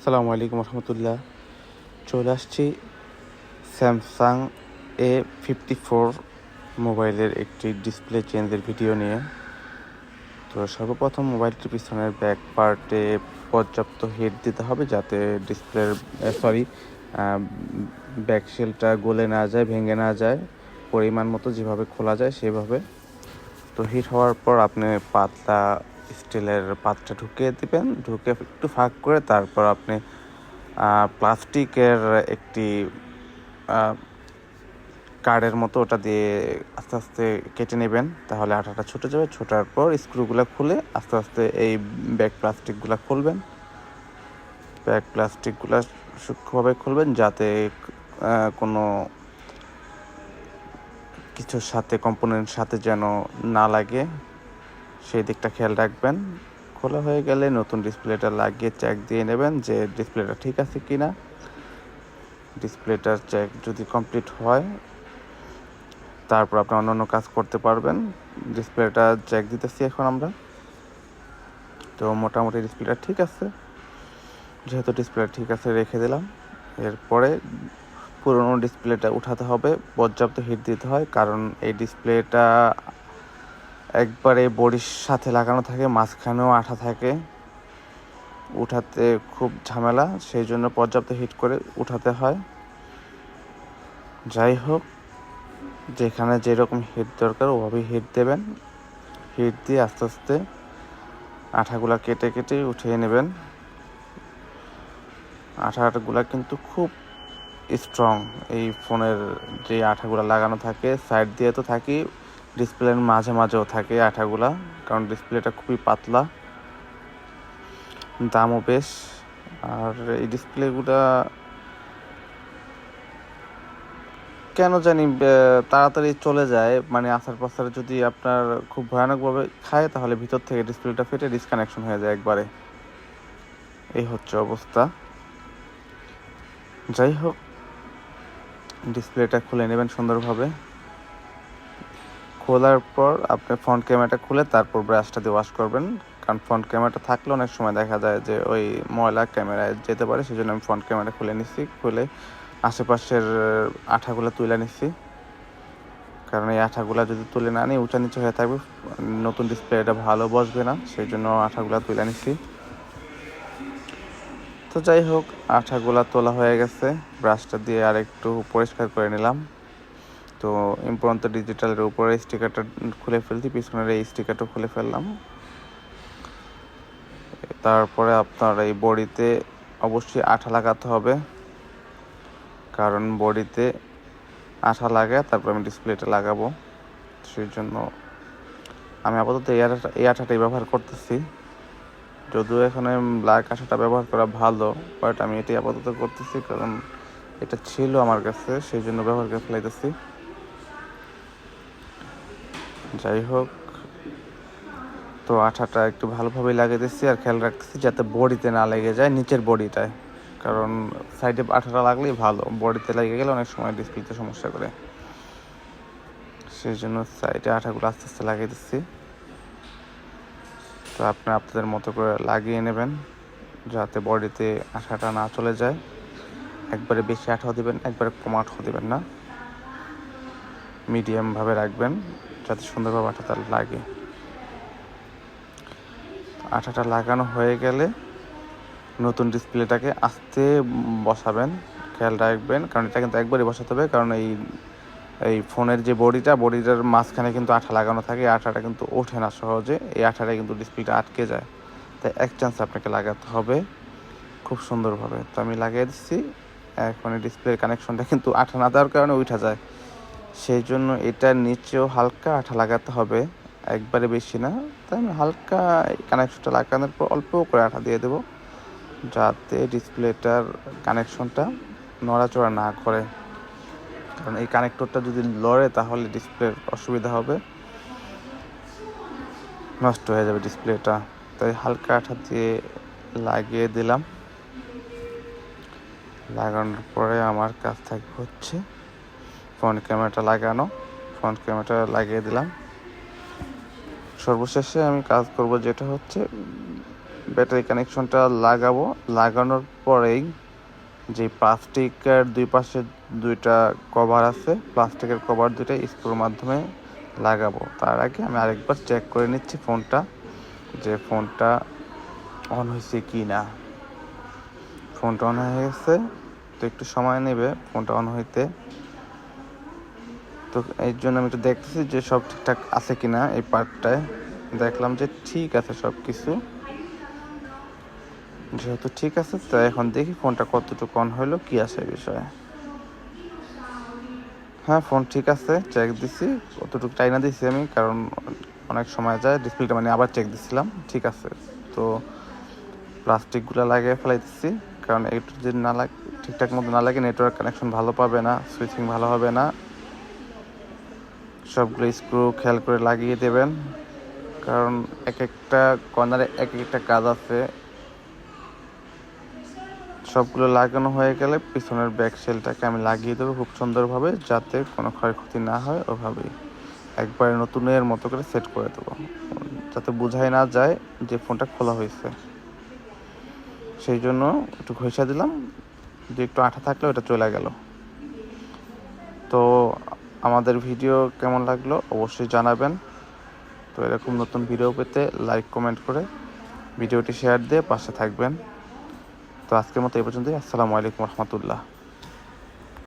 আসসালামু আলাইকুম রহমতুল্লাহ। চলে আসছি স্যামসাং A54 মোবাইলের একটি ডিসপ্লে চেঞ্জের ভিডিও নিয়ে। তো সর্বপ্রথম মোবাইলটির পিছনের ব্যাক পার্টে পর্যাপ্ত হিট দিতে হবে যাতে ডিসপ্লের ব্যাক শেলটা গলে না যায়, ভেঙে না যায়, পরিমাণ মতো যেভাবে খোলা যায় সেভাবে। তো হিট হওয়ার পর আপনি পাতলা স্টিলের পাতটা ঢুকিয়ে দিবেন, ঢুকে একটু ফাঁক করে তারপর আপনি প্লাস্টিকের একটি কার্ডের মতো ওটা দিয়ে আস্তে আস্তে কেটে নেবেন, তাহলে আঠাটা ছুটে যাবে। ছোটার পর স্ক্রুগুলো খুলে আস্তে আস্তে এই ব্যাক প্লাস্টিকগুলো সূক্ষ্মভাবে খুলবেন যাতে কোনো কিছুর সাথে কম্পোনেন্টের সাথে যেন না লাগে, সেই দিকটা খেয়াল রাখবেন। খোলা হয়ে গেলে নতুন ডিসপ্লেটা লাগিয়ে চেক দিয়ে নেবেন যে ডিসপ্লেটা ঠিক আছে কি না। ডিসপ্লেটার চেক যদি কমপ্লিট হয় তারপর আপনি অন্যান্য কাজ করতে পারবেন। ডিসপ্লেটা চেক দিতেছি এখন আমরা। তো মোটামুটি ডিসপ্লেটা ঠিক আছে, যেহেতু ডিসপ্লেটা ঠিক আছে রেখে দিলাম। এরপরে পুরনো ডিসপ্লেটা উঠাতে হবে, পর্যাপ্ত হিট দিতে হয়, কারণ এই ডিসপ্লেটা একবারে বডির সাথে লাগানো থাকে, মাঝখানেও আঠা থাকে, উঠাতে খুব ঝামেলা, সেই জন্য পর্যাপ্ত হিট করে উঠাতে হয়। যাই হোক, যেখানে যেরকম হিট দরকার ওভাবেই হিট দেবেন। হিট দিয়ে আস্তে আস্তে আঠাগুলা কেটে কেটে উঠিয়ে নেবেন। আঠাগুলা কিন্তু খুব স্ট্রং। এই ফোনের যে আঠাগুলা লাগানো থাকে সাইড দিয়ে তো থাকি, ডিসপ্লের মাঝে মাঝেও থাকে আঠাগুলা, কারণ ডিসপ্লেটা খুবই পাতলা, দামও বেশ। আর এই ডিসপ্লেগুলা কেন জানি তাড়াতাড়ি চলে যায়, মানে আসার পাসার যদি আপনার খুব ভয়ানকভাবে খায় তাহলে ভিতর থেকে ডিসপ্লেটা ফেটে ডিসকানেকশন হয়ে যায় একবারে। এই হচ্ছে অবস্থা। যাই হোক, ডিসপ্লেটা খুলে নেবেন সুন্দরভাবে। খোলার পর আপনি ফ্রন্ট ক্যামেরাটা খুলে তারপর ব্রাশটা দিয়ে ওয়াশ করবেন, কারণ ফ্রন্ট ক্যামেরাটা থাকলে অনেক সময় দেখা যায় যে ওই ময়লা ক্যামেরায় যেতে পারে, সেই জন্য আমি ফ্রন্ট ক্যামেরা খুলে নিচ্ছি। খুলে আশেপাশের আঠাগুলো তুলে নিচ্ছি, কারণ এই আঠাগুলো যদি তুলে না নিই উঁচা নিচে হয়ে থাকবে, নতুন ডিসপ্লে এটা ভালো বসবে না, সেই জন্য আঠাগুলো তুলে নিচ্ছি। তো যাই হোক, আঠাগুলো তোলা হয়ে গেছে, ব্রাশটা দিয়ে আর একটু পরিষ্কার করে নিলাম। তো ইম্পোর্ট ডিজিটালের উপরে স্টিকারটা খুলে ফেলছি, পিছনের এই স্টিকারটা খুলে ফেললাম। তারপরে আপনার এই বডিতে অবশ্যই আঠা লাগাতে হবে, কারণ বডিতে আঠা লাগে তারপর আমি ডিসপ্লেটা লাগাবো। সেই জন্য আমি আপাতত এই আঠাটাই ব্যবহার করতেছি, যদিও এখানে ব্ল্যাক আঠাটা ব্যবহার করা ভালো, বাট আমি এটাই আপাতত করতেছি কারণ এটা ছিল আমার কাছে, সেই জন্য ব্যবহার করে ফেলাইতেছি। যাই হোক, তো আঠাটা একটু ভালোভাবে লাগিয়ে দিচ্ছি আর খেয়াল রাখতেছি যাতে বডিতে না লেগে যায়, নিচের বডিটায়, কারণ সাইডে আঠাটা লাগলেই ভালো, বডিতে লেগে গেলে অনেক সময় ডিসপ্লেতে সমস্যা করে, সেই জন্য সাইডে আঠাগুলো আস্তে আস্তে লাগিয়ে দিচ্ছি। তো আপনি আপনাদের মতো করে লাগিয়ে নেবেন যাতে বডিতে আঠাটা না চলে যায়। একবারে বেশি আঠাও দিবেন, একবারে কম আঠাও দিবেন না, মিডিয়ামভাবে রাখবেন যাতে সুন্দরভাবে আঠাটা লাগে। আঠাটা লাগানো হয়ে গেলে নতুন ডিসপ্লেটাকে আস্তে বসাবেন, খেয়াল রাখবেন, কারণ এটা কিন্তু একবারই বসাতে হবে, কারণ এই ফোনের যে বডিটার মাঝখানে কিন্তু আঠা লাগানো থাকে, আঠাটা কিন্তু ওঠে না সহজে, এই আঠাটা কিন্তু ডিসপ্লেটা আটকে যায়, তাই এক চান্স আপনাকে লাগাতে হবে খুব সুন্দরভাবে। তো আমি লাগিয়ে দিচ্ছি। এখন এই ডিসপ্লের কানেকশনটা কিন্তু আঠা না দেওয়ার কারণে উঠে যায়, সেই জন্য এটার নিচেও হালকা আঠা লাগাতে হবে, একবারে বেশি না। তাই আমি হালকা কানেকশনটা লাগানোর পর অল্প করে আঠা দিয়ে দেবো যাতে ডিসপ্লেটার কানেকশনটা নড়াচড়া না করে, কারণ এই কানেক্টরটা যদি লড়ে তাহলে ডিসপ্লের অসুবিধা হবে, নষ্ট হয়ে যাবে ডিসপ্লেটা। তাই হালকা আঠা দিয়ে লাগিয়ে দিলাম। লাগানোর পরে আমার কাজ থাকবে হচ্ছে ফ্রন্ট ক্যামেরাটা লাগানো। ফ্রন্ট ক্যামেরাটা লাগিয়ে দিলাম। সর্বশেষে আমি কাজ করব যেটা হচ্ছে ব্যাটারি কানেকশনটা লাগাবো। লাগানোর পরেই যে প্লাস্টিকের দুই পাশে দুইটা কভার আছে, প্লাস্টিকের কভার দুইটা স্ক্রুর মাধ্যমে লাগাবো। তার আগে আমি আরেকবার চেক করে নিচ্ছি ফোনটা, যে ফোনটা অন হয়েছে কি না। ফোনটা অন হয়ে গেছে, তো একটু সময় নেবে ফোনটা অন হইতে। তো এর জন্য আমি একটু দেখতেছি যে সব ঠিকঠাক আছে কিনা। এই পার্টটায় দেখলাম যে ঠিক আছে সব কিছু। যেহেতু ঠিক আছে, তো এখন দেখি ফোনটা কতটুকু অন হইলো, কি আছে বিষয়ে। হ্যাঁ, ফোন ঠিক আছে, চেক দিছি, কতটুকু টাইনা দিছি আমি, কারণ অনেক সময় যায় ডিসপ্লেটা, মানে আবার চেক দিছিলাম, ঠিক আছে। তো প্লাস্টিকগুলো লাগিয়ে ফেলাই দিচ্ছি, কারণ একটু যদি না লাগে, ঠিকঠাক মতো না লাগে নেটওয়ার্ক কানেকশন ভালো পাবে না, সুইচিং ভালো হবে না। সবগুলো স্ক্রু খেয়াল করে লাগিয়ে দেবেন, কারণ এক একটা কর্নারে এক একটা কাজ আছে। সবগুলো লাগানো হয়ে গেলে পিছনের ব্যাক শেলটাকে আমি লাগিয়ে দেবো খুব সুন্দরভাবে, যাতে কোনো ক্ষয়ক্ষতি না হয়। ওভাবেই একবারে নতুনের মতো করে সেট করে দেবো, যাতে বোঝাই না যায় যে ফোনটা খোলা হয়েছে। সেই জন্য একটু ঘষা দিলাম, যে একটু আঠা থাকলে ওটা চলে গেল। তো আমাদের ভিডিও কেমন লাগলো অবশ্যই জানাবেন। তো এরকম নতুন ভিডিও পেতে লাইক কমেন্ট করে ভিডিওটি শেয়ার দিয়ে পাশে থাকবেন। তো আজকের মতো এই পর্যন্তই। আসসালামু আলাইকুম রহমতুল্লাহ।